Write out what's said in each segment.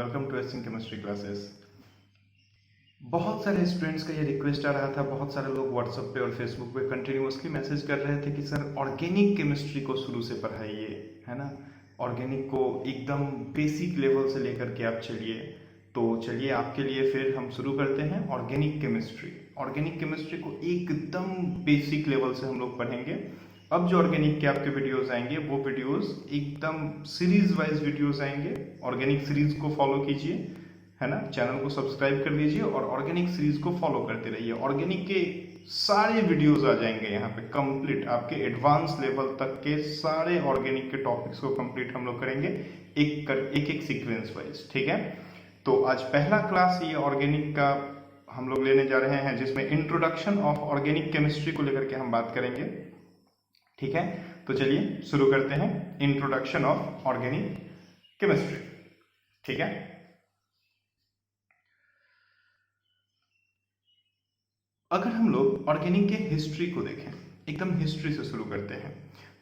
Welcome to acing chemistry classes. बहुत सारे students का ये रिक्वेस्ट आ रहा था, बहुत सारे लोग व्हाट्सएप पे और फेसबुक पे कंटिन्यूअसली मैसेज कर रहे थे कि सर ऑर्गेनिक केमिस्ट्री को शुरू से पढ़ाइए, है ना। ऑर्गेनिक को एकदम बेसिक लेवल से लेकर के आप चलिए। तो चलिए आपके लिए फिर हम शुरू करते हैं ऑर्गेनिक केमिस्ट्री। ऑर्गेनिक केमिस्ट्री को एकदम बेसिक लेवल से हम लोग पढ़ेंगे। अब जो ऑर्गेनिक के आपके वीडियोस आएंगे वो वीडियोस एकदम सीरीज वाइज वीडियोस आएंगे। ऑर्गेनिक सीरीज को फॉलो कीजिए, है ना। चैनल को सब्सक्राइब कर लीजिए और ऑर्गेनिक सीरीज को फॉलो करते रहिए। ऑर्गेनिक के सारे वीडियोस आ जाएंगे यहाँ पे कंप्लीट, आपके एडवांस लेवल तक के सारे ऑर्गेनिक के टॉपिक्स को कंप्लीट हम लोग करेंगे एक सीक्वेंस वाइज, ठीक है। तो आज पहला क्लास ये ऑर्गेनिक का हम लोग लेने जा रहे हैं, जिसमें इंट्रोडक्शन ऑफ ऑर्गेनिक केमिस्ट्री को लेकर के हम बात करेंगे, ठीक है। तो चलिए शुरू करते हैं इंट्रोडक्शन ऑफ ऑर्गेनिक केमिस्ट्री, ठीक है। अगर हम लोग ऑर्गेनिक के हिस्ट्री को देखें, एकदम हिस्ट्री से शुरू करते हैं,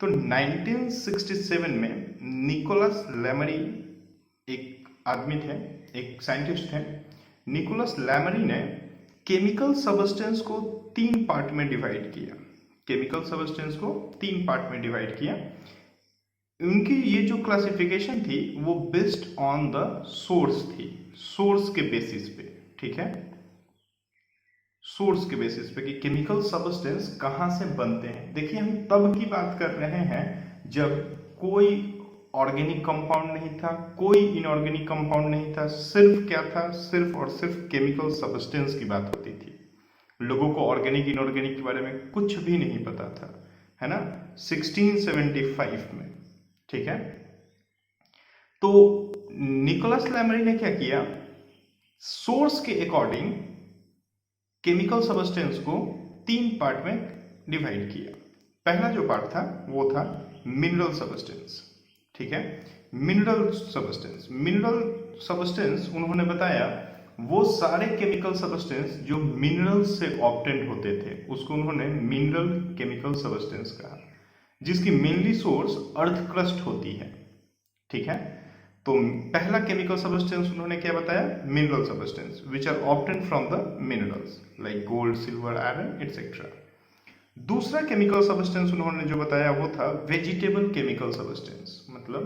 तो 1967 में निकोलस लैमरी एक आदमी थे, एक साइंटिस्ट थे। निकोलस लैमरी ने केमिकल सबस्टेंस को तीन पार्ट में डिवाइड किया। केमिकल सबस्टेंस को तीन पार्ट में डिवाइड किया। उनकी ये जो क्लासिफिकेशन थी वो बेस्ड ऑन द सोर्स थी, सोर्स के बेसिस पे, ठीक है। सोर्स के बेसिस पे कि केमिकल सबस्टेंस कहाँ से बनते हैं। देखिए हम तब की बात कर रहे हैं जब कोई ऑर्गेनिक कंपाउंड नहीं था, कोई इनऑर्गेनिक कंपाउंड नहीं था, सिर्फ क्या था, सिर्फ और सिर्फ केमिकल सबस्टेंस की बात होती थी। लोगों को ऑर्गेनिक इनऑर्गेनिक के बारे में कुछ भी नहीं पता था, है ना, 1675 में, ठीक है। तो निकोलस लैमरी ने क्या किया, सोर्स के अकॉर्डिंग केमिकल सबस्टेंस को तीन पार्ट में डिवाइड किया। पहला जो पार्ट था वो था मिनरल सबस्टेंस, ठीक है। मिनरल सबस्टेंस उन्होंने बताया वो सारे केमिकल सबस्टेंस जो मिनरल से ऑब्टेन्ड होते थे उसको उन्होंने मिनरल केमिकल सबस्टेंस कहा, जिसकी मेनली सोर्स अर्थ क्रस्ट होती है, ठीक है। तो पहला केमिकल सबस्टेंस उन्होंने क्या बताया, mineral substance which are obtained from the minerals like gold, silver, iron etcetera. दूसरा केमिकल सबस्टेंस उन्होंने जो बताया वो था वेजिटेबल केमिकल सबस्टेंस, मतलब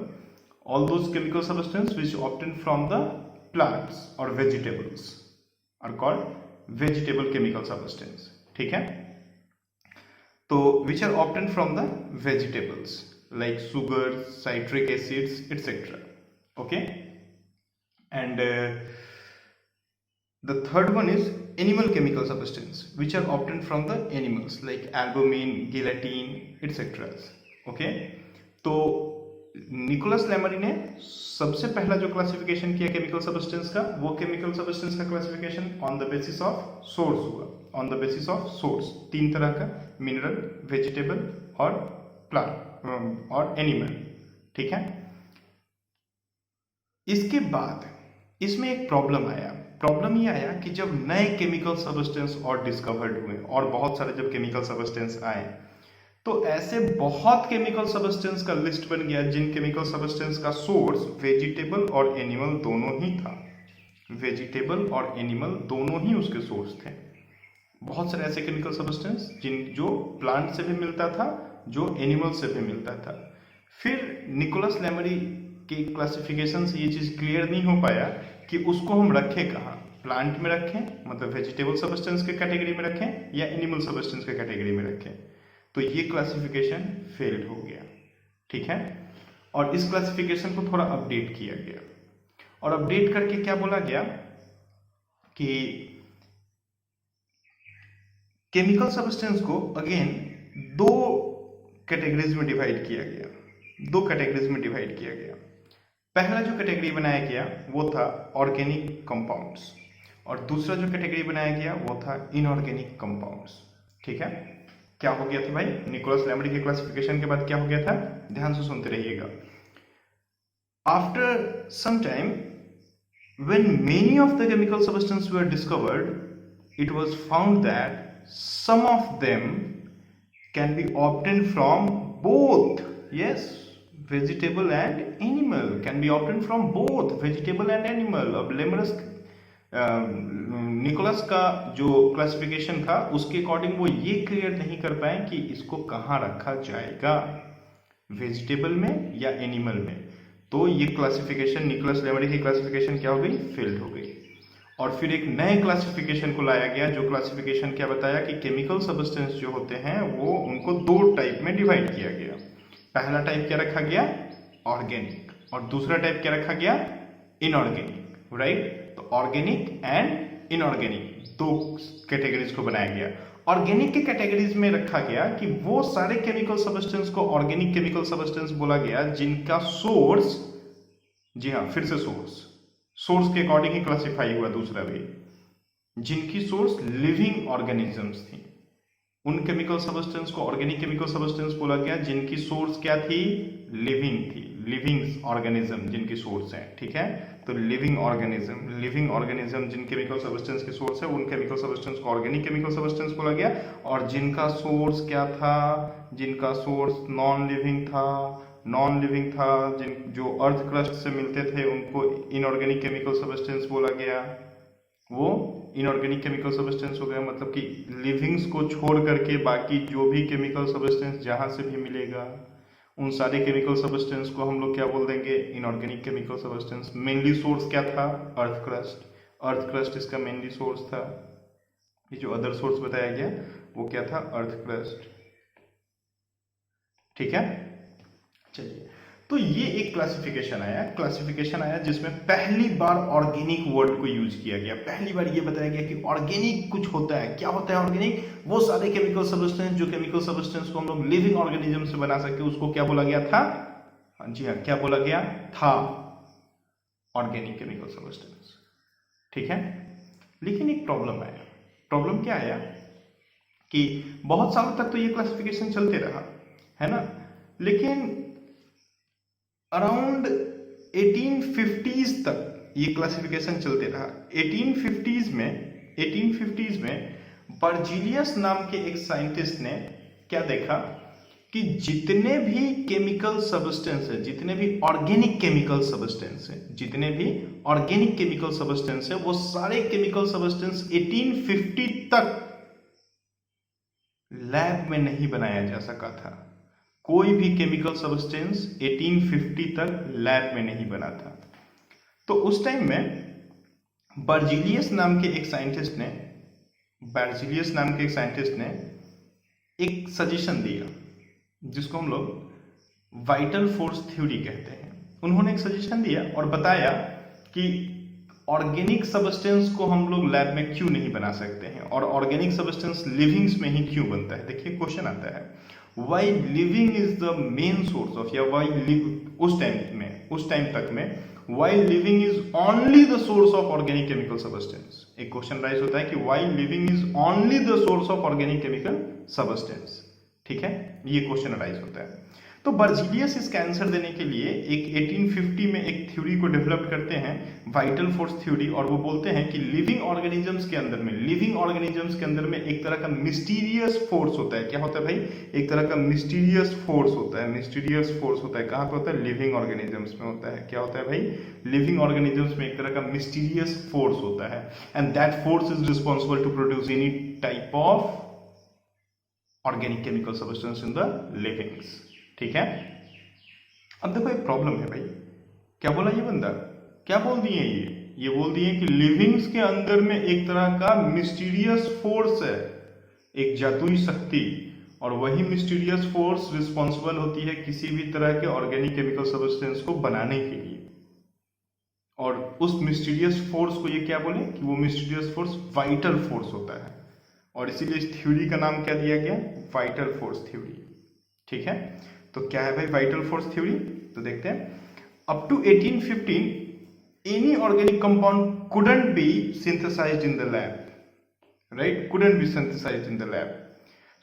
all those chemical substance which obtained from the plants or vegetables are called vegetable chemical substance, ठीक है। तो which are obtained from the vegetables like sugar, citric acids etc, okay। And the third one is animal chemical substance which are obtained from the animals like albumin, gelatin etc, okay। तो Nicholas लैमरी ने सबसे पहला जो classification किया chemical substance का, वो chemical substance का classification on the basis of source हुआ। On the basis of source तीन तरह का, मिनरल, वेजिटेबल और प्लांट और एनिमल, ठीक है। इसके बाद इसमें एक प्रॉब्लम आया। प्रॉब्लम ये आया कि जब नए केमिकल सबस्टेंस और डिस्कवर्ड हुए और बहुत सारे जब केमिकल सबस्टेंस आए तो ऐसे बहुत केमिकल सबस्टेंस का लिस्ट बन गया जिन केमिकल सबस्टेंस का सोर्स वेजिटेबल और एनिमल दोनों ही था। वेजिटेबल और एनिमल दोनों ही उसके सोर्स थे। बहुत सारे ऐसे केमिकल सबस्टेंस जो प्लांट से भी मिलता था, जो एनिमल से भी मिलता था। फिर निकोलस लैमरी के क्लासिफिकेशन से ये चीज क्लियर नहीं हो पाया कि उसको हम रखें कहाँ, प्लांट में रखें मतलब वेजिटेबल सबस्टेंस के कैटेगरी में रखें या एनिमल सबस्टेंस के कैटेगरी में रखें। तो ये क्लासिफिकेशन फेल्ड हो गया, ठीक है। और इस क्लासिफिकेशन को थोड़ा अपडेट किया गया और अपडेट करके क्या बोला गया कि केमिकल सबस्टेंस को अगेन दो कैटेगरीज में डिवाइड किया गया। पहला जो कैटेगरी बनाया गया वो था ऑर्गेनिक कंपाउंड्स और दूसरा जो कैटेगरी बनाया गया वो था इनऑर्गेनिक कंपाउंड्स, ठीक है। क्या हो गया था भाई, निकोलस लैमरी के क्लासिफिकेशन के बाद क्या हो गया था, ध्यान से सुनते रहिएगा। After some time when many of the chemical substance were discovered, it was found that some of them can be obtained from both, yes, vegetable and animal, can be obtain from both vegetable and animal. अब Lemery's Nicholas का जो classification था उसके according वो ये clear नहीं कर पाए कि इसको कहाँ रखा जाएगा, वेजिटेबल में या एनिमल में। तो ये क्लासिफिकेशन, निकोलस लेमरे की क्लासिफिकेशन क्या हो गई, फेल्ड हो गई। और फिर एक नए क्लासिफिकेशन को लाया गया, जो क्लासिफिकेशन क्या बताया कि केमिकल सब्सटेंस जो होते हैं वो उनको दो टाइप में डिवाइड किया गया। पहला टाइप क्या रखा गया, ऑर्गेनिक, और दूसरा टाइप क्या रखा गया, इनऑर्गेनिक, राइट। तो ऑर्गेनिक एंड इनऑर्गेनिक दो कैटेगरीज को बनाया गया। ऑर्गेनिक के कैटेगरीज में रखा गया कि वो सारे केमिकल सब्सटेंस को ऑर्गेनिक केमिकल सब्सटेंस बोला गया जिनका सोर्स, जी हाँ फिर से सोर्स के अकॉर्डिंग ही क्लासिफाई हुआ। दूसरा भी, जिनकी सोर्स लिविंग ऑर्गेनिजम्स थी, उन केमिकल सब्सटेंस को ऑर्गेनिक केमिकल सब्सटेंस बोला गया जिनकी सोर्स क्या थी, लिविंग थी, लिविंग ऑर्गेनिज्म जिनकी सोर्स है, ठीक है। तो लिविंग ऑर्गेनिज्म जिन केमिकल सब्सटेंस की सोर्स है उन केमिकल सब्सटेंस को ऑर्गेनिक केमिकल सब्सटेंस बोला गया। और जिनका सोर्स क्या था, जिनका सोर्स नॉन लिविंग था, जिन जो अर्थ क्रस्ट से मिलते थे उनको इनऑर्गेनिक केमिकल सब्सटेंस बोला गया। वो इनऑर्गेनिक केमिकल सब्सटेंस हो गया, मतलब कि लिविंग्स को छोड़ करके बाकी जो भी केमिकल सब्सटेंस जहां से भी मिलेगा उन सारे केमिकल सब्सटेंस को हम लोग क्या बोल देंगे, inorganic chemical substance. Mainly source क्या था, अर्थ क्रस्ट इसका मेनली सोर्स था। ये जो अदर सोर्स बताया गया वो क्या था, अर्थ क्रस्ट, ठीक है। चलिए, तो ये एक क्लासिफिकेशन आया जिसमें पहली बार ऑर्गेनिक वर्ड को यूज किया गया। पहली बार ये बताया गया कि ऑर्गेनिक कुछ होता है। क्या होता है ऑर्गेनिक, वो सारे केमिकल सब्सटेंस जो केमिकल सब्सटेंस को हम लोग लिविंग ऑर्गेनिज्म से बना सके उसको क्या बोला गया था, जी हाँ क्या बोला गया था, ऑर्गेनिक केमिकल सब्सटेंस, ठीक है। लेकिन एक प्रॉब्लम आया। प्रॉब्लम क्या आया कि बहुत सालों तक तो ये क्लासिफिकेशन चलते रहा, है ना, लेकिन अराउंड 1850s तक ये क्लासिफिकेशन चलते रहा। 1850s में बर्जीलियस नाम के एक साइंटिस्ट ने क्या देखा कि जितने भी केमिकल सब्सटेंस है, जितने भी ऑर्गेनिक केमिकल सब्सटेंस है, वो सारे केमिकल सब्सटेंस 1850 तक लैब में नहीं बनाया जा सका था। कोई भी केमिकल सब्सटेंस 1850 तक लैब में नहीं बना था। तो उस टाइम में बर्जीलियस नाम के एक साइंटिस्ट ने एक सजेशन दिया जिसको हम लोग वाइटल फोर्स थ्योरी कहते हैं। उन्होंने एक सजेशन दिया और बताया कि ऑर्गेनिक सब्सटेंस को हम लोग लैब में क्यों नहीं बना सकते हैं और ऑर्गेनिक सब्सटेंस लिविंग्स में ही क्यों बनता है। देखिए क्वेश्चन आता है, why living is the main source of, या why उस टाइम तक में why living is only the source of organic chemical substance। एक क्वेश्चन राइज होता है कि why living is only the source of organic chemical substance, ठीक है, ये क्वेश्चन राइज होता है। तो बर्जीलियस इसका आंसर देने के लिए एक 1850 में एक थ्योरी को डेवलप करते हैं, वाइटल फोर्स थ्योरी, और वो बोलते हैं कि लिविंग ऑर्गेनिजम्स के अंदर में एक तरह का मिस्टीरियस फोर्स होता है। क्या होता है भाई, एक तरह का मिस्टीरियस फोर्स होता है। कहाँ पे होता है, लिविंग ऑर्गेनिजम्स में होता है। क्या होता है भाई, लिविंग ऑर्गेनिजम्स में एक तरह का मिस्टीरियस फोर्स होता है, and that force is responsible to produce any type of organic chemical substance in the livings, ठीक है। अब देखो एक प्रॉब्लम है भाई, क्या बोला ये बंदा, क्या बोल दिए ये बोल दिए कि लिविंग्स के अंदर में एक तरह का मिस्टीरियस फोर्स है, एक जादुई शक्ति, और वही मिस्टीरियस फोर्स रिस्पॉन्सिबल होती है किसी भी तरह के ऑर्गेनिक केमिकल सब्सटेंस को बनाने के लिए। और उस मिस्टीरियस फोर्स को ये क्या बोले कि वो मिस्टीरियस फोर्स वाइटल फोर्स होता है, और इसीलिए इस थ्योरी का नाम क्या दिया गया, वाइटल फोर्स थ्योरी, ठीक है। तो क्या है भाई वाइटल फोर्स थ्योरी, तो देखते हैं। Up to 1815 any organic compound couldn't be synthesized in the lab, right, couldn't be synthesized in the lab.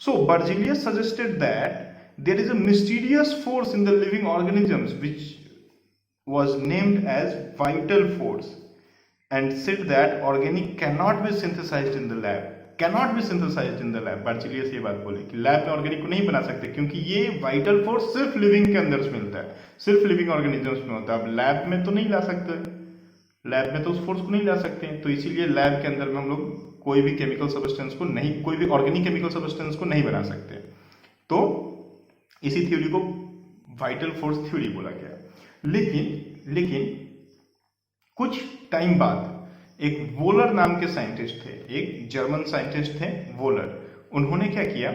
So Berzelius suggested that there is a mysterious force in the living organisms which was named as vital force, and said that organic cannot be synthesized in the lab. Cannot be synthesised in the lab. Berzelius ये बात बोले कि lab में organic को नहीं बना सकते क्योंकि ये वाइटल फोर्स सिर्फ लिविंग के अंदर से मिलता है, सिर्फ लिविंग ऑर्गेनिजम्स में होता है। अब लैब में तो नहीं ला सकते, लैब में तो उस फोर्स को नहीं ला सकते हैं, तो इसीलिए लैब के अंदर में हम लोग कोई भी केमिकल सब्सटेंस को नहीं, कोई भी ऑर्गेनिक केमिकल सब्सटेंस को नहीं बना सकते। तो इसी थ्योरी को वाइटल फोर्स थ्योरी बोला गया। लेकिन कुछ टाइम बाद एक वोलर नाम के साइंटिस्ट थे, एक जर्मन साइंटिस्ट थे वोलर। उन्होंने क्या किया,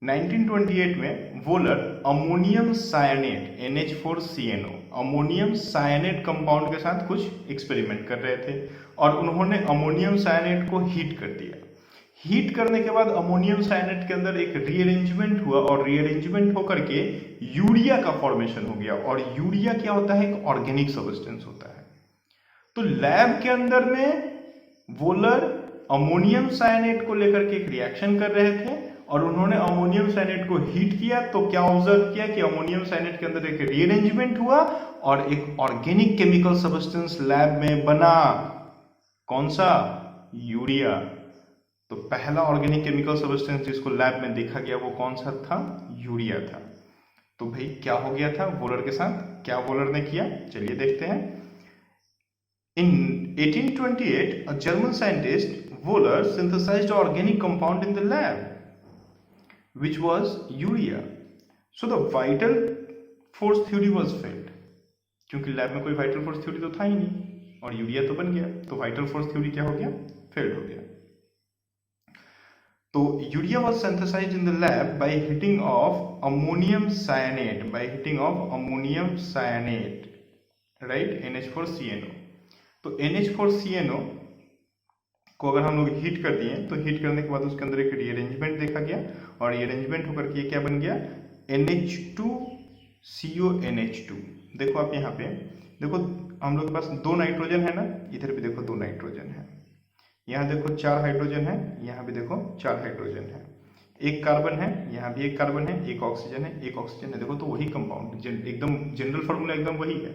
1928 में volar ammonium cyanate NH4CNO ammonium cyanate compound के साथ कुछ एक्सपेरिमेंट कर रहे थे और उन्होंने अमोनियम सायनेट को हीट कर दिया। हीट करने के बाद अमोनियम सायनेट के अंदर एक रीअरेंजमेंट हुआ और रीअरेंजमेंट होकर के यूरिया का फॉर्मेशन हो गया। और यूरिया क्या होता है, एक ऑर्गेनिक सब्सटेंस होता है। तो लैब के अंदर में वोलर अमोनियम सायनेट को लेकर के एक रिएक्शन कर रहे थे और उन्होंने अमोनियम सायनेट को हीट किया। तो क्या ऑब्जर्व किया कि अमोनियम सायनेट के अंदर एक रीअरेंजमेंट हुआ और एक ऑर्गेनिक केमिकल सब्सटेंस लैब में बना। कौन सा, यूरिया। तो पहला ऑर्गेनिक केमिकल सब्सटेंस जिसको लैब में देखा गया वो कौन सा था, यूरिया था। तो भाई क्या हो गया था वोलर के साथ, क्या वोलर ने किया, चलिए देखते हैं। In 1828, a German scientist, Wohler, synthesized an organic compound in the lab, which was urea. So the vital force theory was failed. क्योंकि लैब में कोई vital force theory तो था ही नहीं और यूरिया तो बन गया, तो vital force theory क्या हो गया, फेल्ड हो गया। तो urea was synthesized in the lab by heating of ammonium cyanate, right, NH4CNO। तो NH4CNO को अगर हम लोग हीट कर दिए तो हीट करने के बाद उसके अंदर एक रीअरेंजमेंट देखा गया और रीअरेंजमेंट होकर के क्या बन गया, NH2CONH2। देखो आप यहाँ पे देखो, हम लोग के पास 2 नाइट्रोजन है ना, इधर भी देखो 2 नाइट्रोजन है, यहाँ देखो 4 हाइड्रोजन है, यहाँ भी देखो 4 हाइड्रोजन है, एक कार्बन है, यहाँ भी एक कार्बन है, एक ऑक्सीजन है, एक ऑक्सीजन है। देखो तो वही कंपाउंड, एकदम जनरल फार्मूला एकदम वही है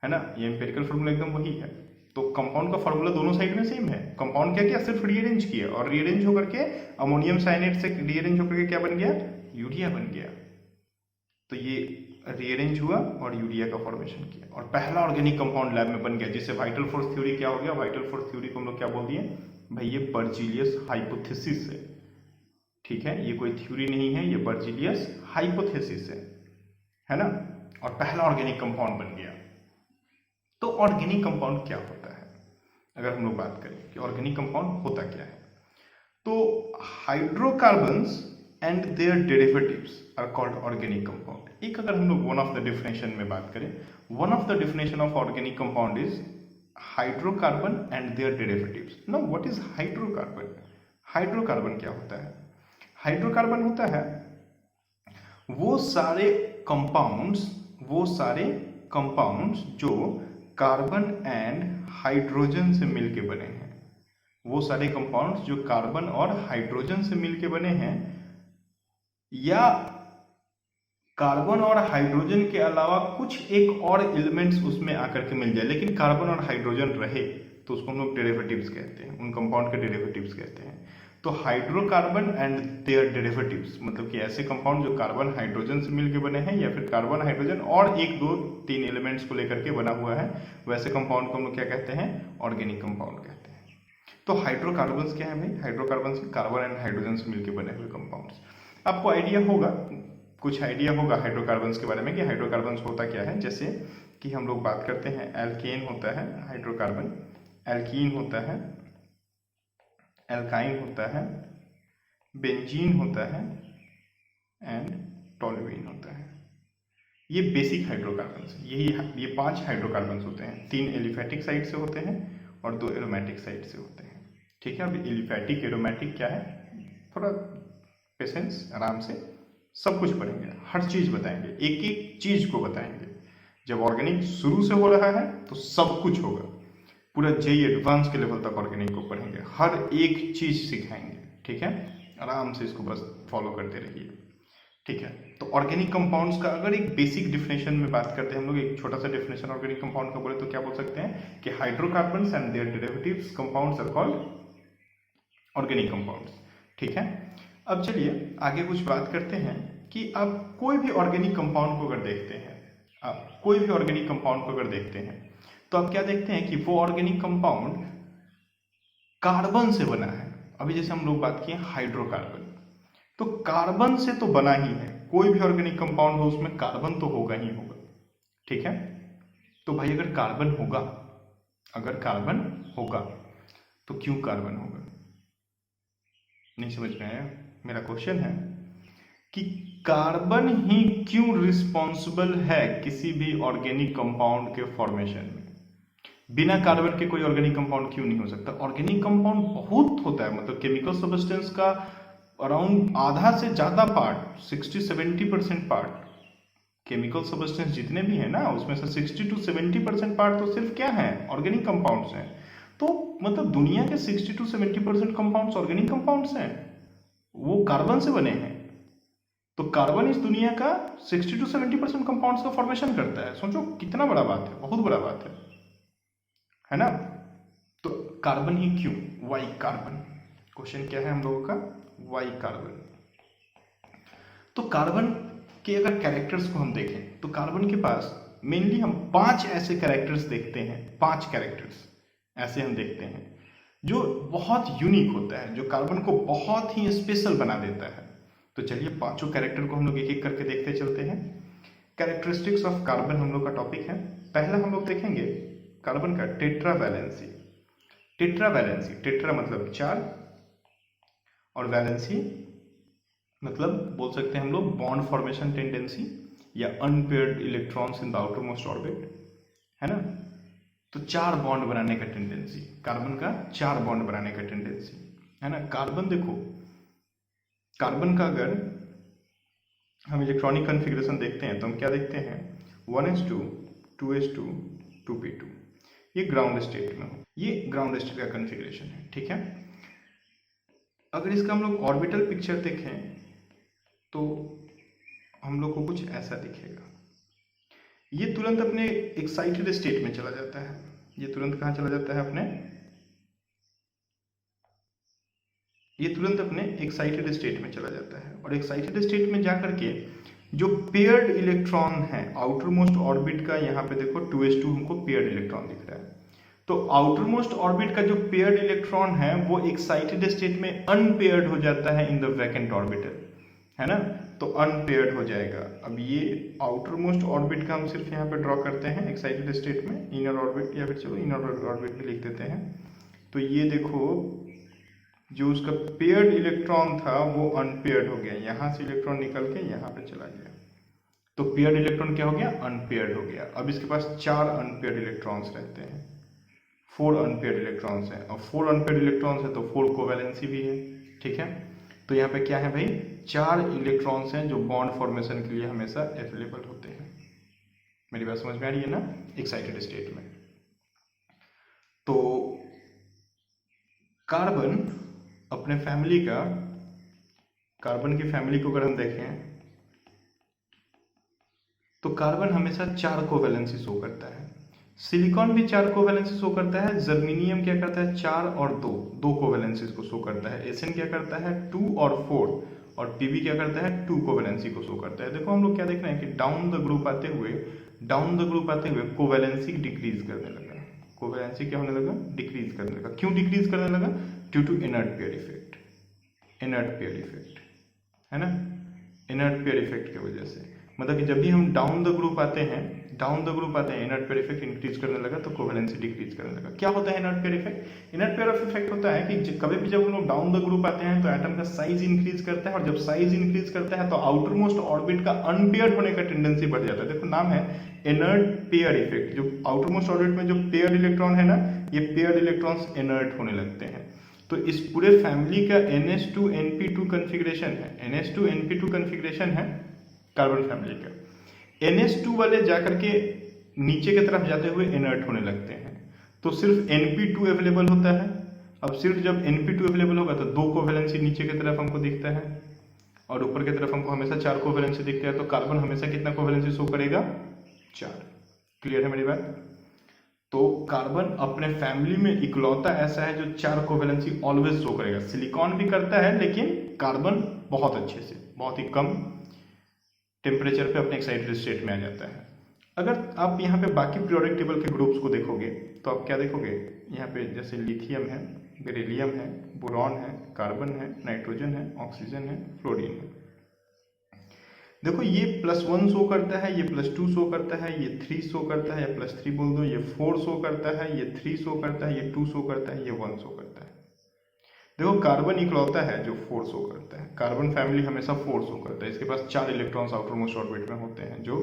ना, ये एम्पिरिकल फार्मूला एकदम वही है। तो कंपाउंड का फार्मूला दोनों साइड में सेम है। कंपाउंड क्या किया, सिर्फ रीअरेंज किया और रीअरेंज होकर के अमोनियम साइनेट से रीअरेंज होकर के क्या बन गया, यूरिया बन गया। तो ये रीअरेंज हुआ और यूरिया का फॉर्मेशन किया और पहला ऑर्गेनिक कंपाउंड लैब में बन गया, जिससे वाइटल फोर्स थ्योरी क्या हो गया, वाइटल फोर्स थ्योरी को हम लोग क्या बोल दिए भाई, ये बर्जीलियस हाइपोथेसिस है। ठीक है, ये कोई थ्योरी नहीं है, ये बर्जीलियस हाइपोथेसिस है ना। और पहला ऑर्गेनिक कंपाउंड बन गया। तो ऑर्गेनिक कंपाउंड क्या होता है, अगर हम लोग बात करें कि ऑर्गेनिक कंपाउंड होता क्या है, तो hydrocarbons and their derivatives are called organic compound. एक अगर हम लोग वन ऑफ द डिफिनेशन में बात करें, one of the definition of organic compound is hydrocarbon and their derivatives. Now what is hydrocarbon? Hydrocarbon क्या होता है? हाइड्रोकार्बन होता है वो सारे कंपाउंड्स जो कार्बन एंड हाइड्रोजन से मिलके बने हैं। वो सारे कंपाउंड्स जो कार्बन और हाइड्रोजन से मिलके बने हैं, या कार्बन और हाइड्रोजन के अलावा कुछ एक और एलिमेंट्स उसमें आकर के मिल जाए, लेकिन कार्बन और हाइड्रोजन रहे, तो उसको हम लोग डेरिवेटिव्स कहते हैं, उन कंपाउंड के डेरिवेटिव्स कहते हैं। तो हाइड्रोकार्बन एंड देयर डेरिवेटिव्स मतलब कि ऐसे कंपाउंड जो कार्बन हाइड्रोजन से मिलके बने हैं या फिर कार्बन हाइड्रोजन और 1 2 3 एलिमेंट्स को लेकर के बना हुआ है, वैसे कंपाउंड को हम लोग क्या कहते हैं, ऑर्गेनिक कंपाउंड कहते हैं। तो हाइड्रोकार्बन्स क्या है भाई? हाइड्रोकार्बन्स कार्बन एंड हाइड्रोजन से मिलकर बने हुए कंपाउंड्स। आपको आइडिया होगा, कुछ आइडिया होगा हाइड्रोकार्बन्स के बारे में कि हाइड्रोकार्बन्स होता क्या है। जैसे कि हम लोग बात करते हैं, एल्केन होता है हाइड्रोकार्बन, एल्कीन होता है, एल्काइन होता है, बेंजीन होता है एंड टोल्यूइन होता है। ये बेसिक हाइड्रोकार्बन्स, ये 5 हाइड्रोकार्बन्स होते हैं। 3 एलिफैटिक साइड से होते हैं और 2 एरोमेटिक साइड से होते हैं। ठीक है, अब एलिफैटिक एरोमेटिक क्या है, थोड़ा पेशेंस, आराम से सब कुछ पढ़ेंगे, हर चीज बताएंगे, एक एक चीज को बताएंगे। जब ऑर्गेनिक शुरू से हो रहा है तो सब कुछ होगा, पूरा जेई एडवांस के लेवल तक ऑर्गेनिक को पढ़ेंगे, हर एक चीज सिखाएंगे। ठीक है, आराम से इसको बस फॉलो करते रहिए। ठीक है। तो ऑर्गेनिक कंपाउंड्स का अगर एक बेसिक डिफिनेशन में बात करते हैं हम लोग, एक छोटा सा डिफिनेशन ऑर्गेनिक कंपाउंड का बोले तो क्या बोल सकते हैं कि hydrocarbons and their derivatives compounds are called organic compounds. ठीक है। अब चलिए आगे कुछ बात करते हैं कि आप कोई भी ऑर्गेनिक कंपाउंड को अगर देखते हैं, आप कोई भी ऑर्गेनिक कंपाउंड को अगर देखते हैं तो आप क्या देखते हैं कि वो ऑर्गेनिक कंपाउंड कार्बन से बना है। अभी जैसे हम लोग बात किए हाइड्रोकार्बन, तो कार्बन से तो बना ही है, कोई भी ऑर्गेनिक कंपाउंड हो उसमें कार्बन तो होगा ही होगा। ठीक है। तो भाई अगर कार्बन होगा, अगर कार्बन होगा तो क्यों कार्बन होगा? नहीं समझ में आया? मेरा क्वेश्चन है कि कार्बन ही क्यों रिस्पॉन्सिबल है किसी भी ऑर्गेनिक कंपाउंड के फॉर्मेशन में? बिना कार्बन के कोई ऑर्गेनिक कंपाउंड क्यों नहीं हो सकता? ऑर्गेनिक कंपाउंड बहुत होता है, मतलब केमिकल सब्सटेंस का अराउंड आधा से ज्यादा पार्ट, 60-70% पार्ट केमिकल सब्सटेंस जितने भी है ना, उसमें से 60-70% पार्ट तो सिर्फ क्या है? ऑर्गेनिक कंपाउंड्स हैं। तो मतलब दुनिया के 60-70% कंपाउंड्स ऑर्गेनिक कंपाउंड्स हैं, वो कार्बन से बने हैं। तो कार्बन इस दुनिया का 60-70% कंपाउंड्स का फॉर्मेशन करता है। सोचो कितना बड़ा बात है, बहुत बड़ा बात है ना? तो कार्बन ही क्यों? Y carbon? क्वेश्चन क्या है हम लोगों का? Y carbon. तो कार्बन के अगर कैरेक्टर्स को हम देखें तो कार्बन के पास मेनली हम 5 ऐसे कैरेक्टर्स देखते हैं, 5 कैरेक्टर्स ऐसे हम देखते हैं जो बहुत यूनिक होता है, जो कार्बन को बहुत ही स्पेशल बना देता है। तो चलिए पांचों कैरेक्टर को हम लोग एक एक करके देखते चलते हैं। कैरेक्टरिस्टिक्स ऑफ कार्बन हम लोग का टॉपिक है। पहला हम लोग देखेंगे कार्बन का टेट्रावैलेंसी। टेट्रावैलेंसी, टेट्रा मतलब 4 और वैलेंसी मतलब बोल सकते हैं हम लोग बॉन्ड फॉर्मेशन टेंडेंसी या unpaired electrons in the outer most orbit, है ना? तो 4 बॉन्ड बनाने का टेंडेंसी, कार्बन का 4 बॉन्ड बनाने का टेंडेंसी, है ना? कार्बन देखो, कार्बन का अगर हम इलेक्ट्रॉनिक कन्फिग्रेशन देखते हैं तो हम क्या देखते हैं? 1s2 2s2 2p2, ये ग्राउंड स्टेट में हो, ये ग्राउंड स्टेट का कन्फिग्रेशन है। ठीक है। अगर इसका हम लोग ऑर्बिटल पिक्चर देखें तो हम लोग को कुछ ऐसा दिखेगा। ये तुरंत अपने एक्साइटेड स्टेट में चला जाता है। ये तुरंत कहाँ चला जाता है? ये तुरंत अपने एक्साइटेड स्टेट में चला जाता है, और एक्साइटेड स्टेट में जाकर के जो पेयर्ड इलेक्ट्रॉन है आउटर मोस्ट ऑर्बिट का, यहाँ पे देखो 2s2 हमको पेयर्ड इलेक्ट्रॉन दिख रहा है। तो आउटर मोस्ट ऑर्बिट का जो पेयर्ड इलेक्ट्रॉन है वो एक्साइटेड स्टेट में अनपेयर्ड हो जाता है इन द वैकेंट ऑर्बिटल, है ना? तो अनपेयर्ड हो जाएगा। अब ये आउटर मोस्ट ऑर्बिट का हम सिर्फ यहाँ पे ड्रॉ करते हैं एक्साइटेड स्टेट में, इनर ऑर्बिट, या फिर चलो इनर ऑर्बिट भी लिख देते हैं। तो ये देखो जो उसका पेयर्ड इलेक्ट्रॉन था वो अनपेयर्ड हो गया, यहाँ से इलेक्ट्रॉन निकल के यहाँ पे चला गया। तो पेयर्ड इलेक्ट्रॉन क्या हो गया? अनपेयर्ड हो गया। अब इसके पास 4 अनपेयर्ड इलेक्ट्रॉन्स रहते हैं, 4 अनपेयर्ड इलेक्ट्रॉन्स हैं, और 4 अनपेयर्ड इलेक्ट्रॉन्स है तो 4 कोवैलेंसी भी है। ठीक है। तो यहाँ पे क्या है भाई? 4 इलेक्ट्रॉन्स हैं जो बॉन्ड फॉर्मेशन के लिए हमेशा अवेलेबल होते हैं। मेरी बात समझ में आ रही है ना? एक्साइटेड स्टेट में। तो कार्बन अपने फैमिली का, कार्बन की फैमिली को अगर हम देखें तो कार्बन हमेशा 4 कोवैलेंसी शो करता है। सिलिकॉन भी 4 कोवैलेंसी शो करता है। जर्मेनियम क्या करता है? 4 और 2 कोवैलेंसीज को शो करता है। एसएन क्या करता है? 2 और 4, और पीबी क्या करता है? 2 कोवैलेंसी को शो करता है। देखो हम लोग क्या देख रहे हैं कि डाउन द ग्रुप आते हुए कोवैलेंसी डिक्रीज करने लगा। कोवैलेंसी क्या होने लगा? डिक्रीज करने लगा। क्यों डिक्रीज करने लगा? Due to inert pair effect. Inert pair effect, है ना? इनर्ट पेयर इफेक्ट की वजह से, मतलब कि जब भी हम डाउन द ग्रुप आते हैं, इनर्ट पेयर इफेक्ट इंक्रीज करने लगा तो कोवैलेंसी डिक्रीज करने लगा। क्या होता है inert pair effect? Inert pair of effect होता है कि कभी भी जब हम लोग डाउन द ग्रुप आते हैं तो एटम का साइज इंक्रीज करता है, और जब साइज इंक्रीज करता है तो आउटर मोस्ट ऑर्बिट का अनपेयर्ड होने का टेंडेंसी बढ़ जाता है। देखो नाम है इनर्ट पेयर इफेक्ट। जो आउटर मोस्ट ऑर्बिट में जो पेयर्ड इलेक्ट्रॉन है ना, ये पेयर्ड इलेक्ट्रॉन्स इनर्ट होने लगते हैं। तो इस पूरे फैमिली का NH2NP2 कन्फिग्रेशन है, NH2NP2 कन्फिग्रेशन है कार्बन फैमिली का। NH2 वाले जाकर के नीचे की तरफ जाते हुए इनर्ट होने लगते हैं, तो सिर्फ Np2 अवेलेबल होता है। अब सिर्फ जब Np2 अवेलेबल होगा तो 2 कोवैलेंसी नीचे की तरफ हमको दिखता है। और ऊपर की तरफ हमको हमेशा 4 कोवेलेंसी दिखते हैं, तो कार्बन हमेशा कितना कोवेलेंसी शो करेगा? 4। क्लियर है मेरी बात? तो कार्बन अपने फैमिली में इकलौता ऐसा है जो 4 कोवेलेंसी ऑलवेज शो करेगा। सिलिकॉन भी करता है, लेकिन कार्बन बहुत अच्छे से, बहुत ही कम टेम्परेचर पे अपने एक्साइटेड स्टेट में आ जाता है। अगर आप यहाँ पे बाकी पीरियोडिक टेबल के ग्रुप्स को देखोगे तो आप क्या देखोगे? यहाँ पे जैसे लिथियम है, बेरिलियम है, बोरॉन है, कार्बन है, नाइट्रोजन है, ऑक्सीजन है, फ्लोरीन है। देखो ये +1 शो करता है, ये +2 शो करता है, ये 3 शो करता है, या +3 बोल दो, ये 4 शो करता है, ये 3 शो करता है, ये 2 शो करता है, ये 1 शो करता है। देखो कार्बन इकलौता है जो 4 शो करता है। कार्बन फैमिली हमेशा 4 शो करता है। इसके पास 4 इलेक्ट्रॉन्स आउटर मोस्ट ऑर्बिट में होते हैं जो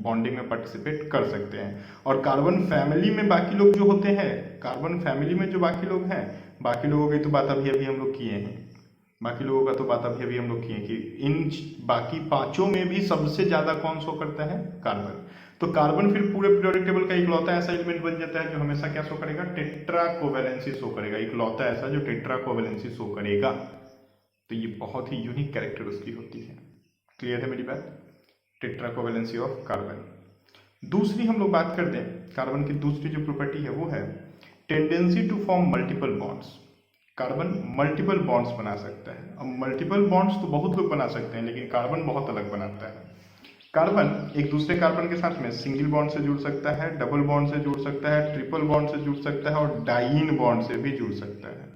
बॉन्डिंग में पार्टिसिपेट कर सकते हैं। और कार्बन फैमिली में बाकी लोग जो होते हैं, कार्बन फैमिली में जो बाकी लोग हैं, बाकी लोगों की तो बात अभी हम लोग किए हैं। बाकी लोगों का तो बात अभी हम लोग किए कि इन बाकी 5 में भी सबसे ज्यादा कौन शो करता है? कार्बन। तो कार्बन फिर पूरे पीरियोडिक टेबल का इकलौता ऐसा एलिमेंट बन जाता है जो हमेशा क्या शो करेगा? टेट्रा कोवेलेंसी शो करेगा। इकलौता ऐसा जो टेट्रा कोवेलेंसी शो करेगा। तो ये बहुत ही यूनिक कैरेक्टर उसकी होती है। क्लियर है मेरी बात? Tetra covalency of carbon. दूसरी हम लोग बात कर दें, कार्बन की दूसरी जो प्रॉपर्टी है वो है tendency to form multiple bonds. Carbon multiple bonds बना सकता है। अब मल्टीपल बॉन्ड्स तो बहुत लोग बना सकते हैं, लेकिन कार्बन बहुत अलग बनाता है। कार्बन एक दूसरे कार्बन के साथ में सिंगल बॉन्ड से जुड़ सकता है, डबल बॉन्ड से जुड़ सकता है, ट्रिपल बॉन्ड से जुड़ सकता है और डाइन बॉन्ड से भी जुड़ सकता है।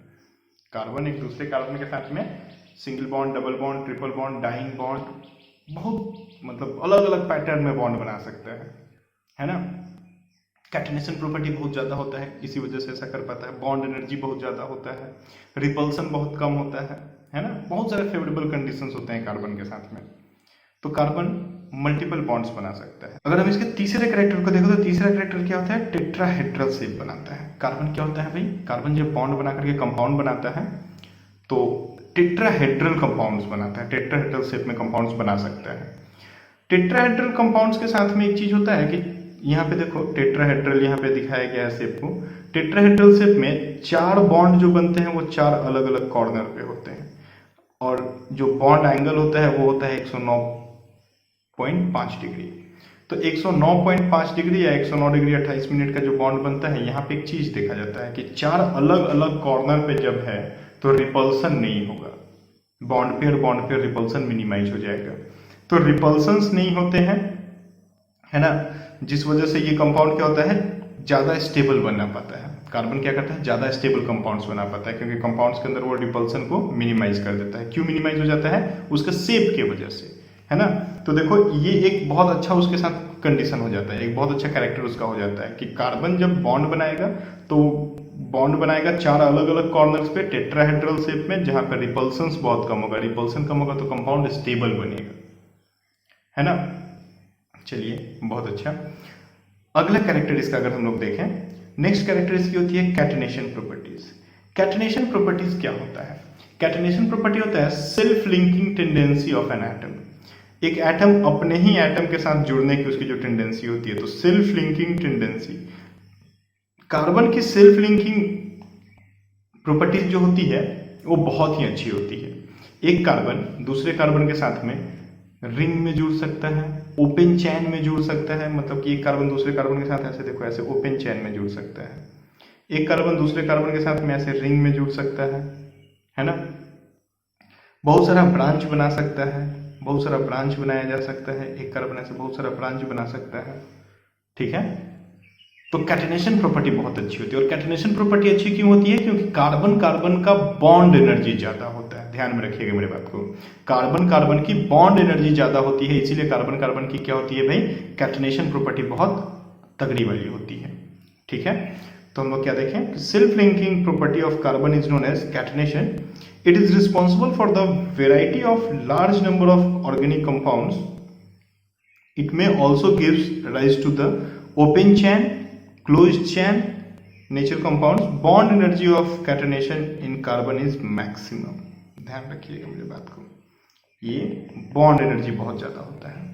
कार्बन एक दूसरे कार्बन के साथ में single bond, double bond, triple bond, dine bond, बहुत मतलब अलग अलग पैटर्न में बॉन्ड बना सकता है ना। कैटेनेशन प्रॉपर्टी बहुत ज़्यादा होता है, इसी वजह से ऐसा कर पाता है। बॉन्ड एनर्जी बहुत ज़्यादा होता है, रिपल्सन बहुत कम होता है ना। बहुत सारे फेवरेबल कंडीशंस होते हैं कार्बन के साथ में। तो कार्बन मल्टीपल बॉन्ड्स बना सकता है। अगर हम इसके तीसरे कैरेक्टर को देखो तो तीसरा कैरेक्टर क्या होता है? टेट्राहेड्रल शेप बनाता है। कार्बन क्या होता है भाई? कार्बन जब बॉन्ड बना करके कंपाउंड बनाता है तो टेट्राहेड्रल कंपाउंड्स बनाता है। टेट्राहेड्रल शेप में कंपाउंड्स बना सकता है। टेट्राहेड्रल कंपाउंड्स के साथ में एक चीज होता है कि यहाँ पे देखो टेट्राहेड्रल यहाँ पे दिखाया गया है शेप को। टेट्राहेड्रल शेप में 4 बॉन्ड जो बनते हैं वो 4 अलग अलग कॉर्नर पे होते हैं, और जो बॉन्ड एंगल होता है वो होता है 109.5 डिग्री। तो 109.5 डिग्री या 109 डिग्री 28 मिनट का जो बॉन्ड बनता है, यहाँ पे एक चीज देखा जाता है कि 4 अलग अलग कॉर्नर पे जब है तो रिपल्सन नहीं होगा। बॉन्ड पे रिपल्सन मिनिमाइज हो जाएगा। तो रिपल्सन्स नहीं होते हैं, है ना, जिस वजह से ये कंपाउंड क्या होता है? ज्यादा स्टेबल बना पाता है। कार्बन क्या करता है? ज्यादा स्टेबल कंपाउंड्स बना पाता है, क्योंकि कंपाउंड्स के अंदर वो रिपल्सन को मिनिमाइज कर देता है। क्यों मिनिमाइज हो जाता है? उसके शेप की वजह से, है ना। तो देखो ये एक बहुत अच्छा उसके साथ कंडीशन हो जाता है, एक बहुत अच्छा कैरेक्टर उसका हो जाता है कि कार्बन जब बॉन्ड बनाएगा तो बॉन्ड बनाएगा 4 अलग अलग कॉर्नर्स पे टेट्राहेड्रल शेप में, जहां पर रिपल्सन्स बहुत कम होगा। रिपल्सन कम होगा तो कंपाउंड स्टेबल बनेगा, है ना। चलिए बहुत अच्छा। अगला कैरेक्टर इसका अगर हम लोग देखें, नेक्स्ट कैरेक्टर इसकी होती है कैटेनेशन प्रॉपर्टीज। कैटेनेशन प्रॉपर्टीज क्या होता है? कैटेनेशन प्रॉपर्टी होता है self linking tendency of an atom. एक एटम अपने ही एटम के साथ जुड़ने की उसकी जो टेंडेंसी होती है, तो सेल्फ लिंकिंग टेंडेंसी। कार्बन की सेल्फ लिंकिंग प्रॉपर्टीज जो होती है वो बहुत ही अच्छी होती है। एक कार्बन दूसरे कार्बन के साथ में रिंग में जुड़ सकता है, ओपन चैन में जुड़ सकता है, मतलब कि एक कार्बन दूसरे कार्बन के साथ ऐसे देखो ऐसे ओपन चैन में जुड़ सकता है। एक कार्बन दूसरे कार्बन के साथ में ऐसे रिंग में जुड़ सकता है ना। बहुत सारा ब्रांच बना सकता है, बहुत सारा ब्रांच बनाया जा सकता है। एक कार्बन ऐसे बहुत सारा ब्रांच बना सकता है, ठीक है। तो कैटेनेशन प्रॉपर्टी बहुत अच्छी होती है। और कैटेनेशन प्रॉपर्टी अच्छी क्यों होती है? क्योंकि कार्बन कार्बन का बॉन्ड एनर्जी ज्यादा होता है। ध्यान में रखिएगा मेरे बात को, कार्बन कार्बन की बॉन्ड एनर्जी ज्यादा होती है, इसीलिए कार्बन कार्बन की क्या होती है भाई? कैटेनेशन प्रॉपर्टी बहुत तगड़ी वाली होती है, ठीक है। तो हम लोग क्या देखें, self linking property of carbon is known as catenation. It is responsible for the variety of large number of organic compounds. It may also gives rise to the open chain, closed chain nature compounds. Bond energy of catenation in carbon is maximum. ध्यान रखिएगा मेरी बात को, ये bond energy बहुत ज्यादा होता है।